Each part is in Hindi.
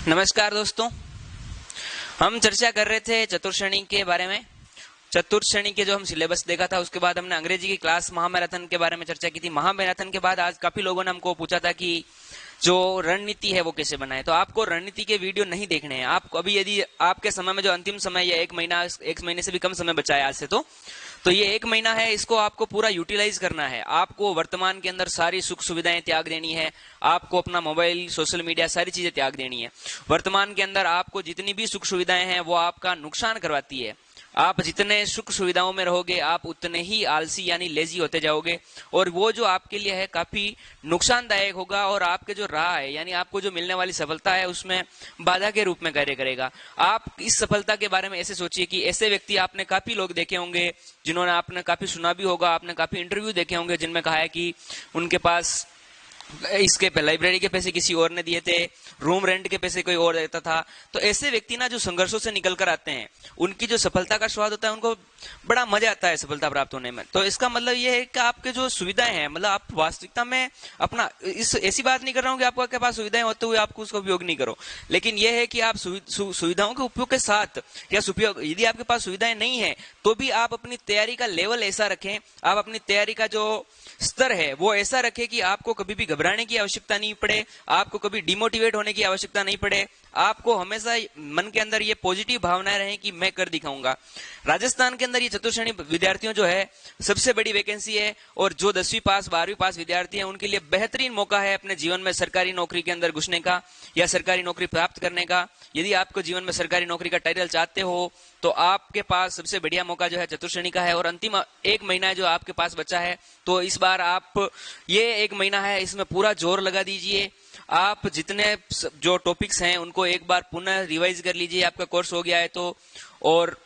नमस्कार दोस्तों, हम चर्चा कर रहे थे चतुर्थ श्रेणी के बारे में। चतुर्थ श्रेणी के जो हम सिलेबस देखा था, उसके बाद हमने अंग्रेजी की क्लास महामैराथन के बारे में चर्चा की थी। महामैराथन के बाद आज काफी लोगों ने हमको पूछा था कि जो रणनीति है वो कैसे बनाए। तो आपको रणनीति के वीडियो नहीं देखने हैं। आपको अभी यदि आपके समय में जो अंतिम समय या एक महीने से भी कम समय बचा है आज से, तो ये एक महीना है, इसको आपको पूरा यूटिलाइज करना है। आपको वर्तमान के अंदर सारी सुख सुविधाएं त्याग देनी है। आपको अपना मोबाइल, सोशल मीडिया, सारी चीजें त्याग देनी है। वर्तमान के अंदर आपको जितनी भी सुख सुविधाएं हैं वो आपका नुकसान करवाती है। आप जितने सुख सुविधाओं में रहोगे, आप उतने ही आलसी यानी लेजी होते जाओगे, और वो जो आपके लिए है काफी नुकसानदायक होगा, और आपके जो राह है यानी आपको जो मिलने वाली सफलता है उसमें बाधा के रूप में कार्य करेगा। आप इस सफलता के बारे में ऐसे सोचिए कि ऐसे व्यक्ति आपने काफी लोग देखे होंगे, जिन्होंने आपने काफी सुना भी होगा, आपने काफी इंटरव्यू देखे होंगे जिनमें कहा है कि उनके पास इसके लाइब्रेरी के पैसे किसी और ने दिए थे, रूम रेंट के पैसे कोई और देता था। तो ऐसे व्यक्ति ना जो संघर्षों से निकल कर आते हैं, उनकी जो सफलता का स्वाद होता है, उनको बड़ा मजा आता है सफलता प्राप्त होने में। तो इसका मतलब ये है कि आपके जो सुविधाएं हैं, मतलब आप वास्तविकता में अपना इस ऐसी बात नहीं कर रहा हूं कि आपके पास सुविधाएं होते हुए आपको उसका उपयोग नहीं करो, लेकिन यह है कि आप सुविधाओं के उपयोग के साथ या यदि आपके पास सुविधाएं नहीं है तो भी आप अपनी तैयारी का लेवल ऐसा रखें, आप अपनी तैयारी का जो स्तर है वो ऐसा रखें कि आपको कभी भी घबराने की आवश्यकता नहीं पड़े, आपको कभी डिमोटिवेट होने की आवश्यकता नहीं पड़े। आपको हमेशा मन के अंदर ये पॉजिटिव भावनाएं रहें कि मैं कर दिखाऊंगा। राजस्थान के अंदर ये चतुर्थ श्रेणी विद्यार्थियों जो है सबसे बड़ी वैकेंसी है, और जो 10वीं पास 12वीं पास विद्यार्थी हैं उनके लिए बेहतरीन मौका है अपने जीवन में सरकारी नौकरी के अंदर घुसने का या सरकारी नौकरी प्राप्त करने का। यदि आपको जीवन में सरकारी नौकरी का टाइटल चाहते हो तो आपके पास सबसे बढ़िया मौका जो है चतुर्थ श्रेणी का है। और अंतिम एक महीना जो आपके पास बचा है, तो इस बार आप ये एक महीना है, इसमें पूरा जोर लगा दीजिए। आप जितने जो टॉपिक्स हैं उनको एक बार पुनः रिवाइज कर लीजिए, आपका कोर्स हो गया है तो। और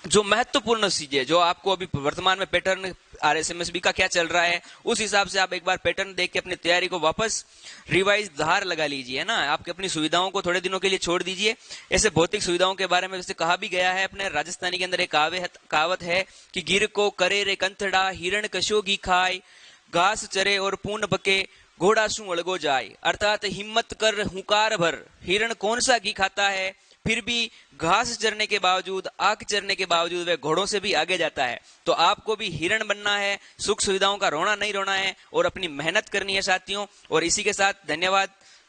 जो महत्वपूर्ण चीजें जो आपको अभी वर्तमान में पैटर्न आरएसएमएसबी का क्या चल रहा है, उस हिसाब से आप एक बार पैटर्न देख के अपनी तैयारी को वापस रिवाइज धार लगा लीजिए, है ना। आपकी अपनी सुविधाओं को थोड़े दिनों के लिए छोड़ दीजिए। ऐसे भौतिक सुविधाओं के बारे में वैसे कहा भी गया है, अपने राजस्थानी के अंदर एक कहावत है कि गिर को करे रे कंथड़ा, हिरण कशोगी खाए, घास चरे और पूर्ण पके, घोड़ा सु अड़गो जाए। अर्थात हिम्मत कर हुकार भर, हिरण कौन सा घी खाता है, फिर भी घास चरने के बावजूद, आग चरने के बावजूद वह घोड़ों से भी आगे जाता है। तो आपको भी हिरण बनना है, सुख सुविधाओं का रोना नहीं रोना है, और अपनी मेहनत करनी है साथियों। और इसी के साथ धन्यवाद।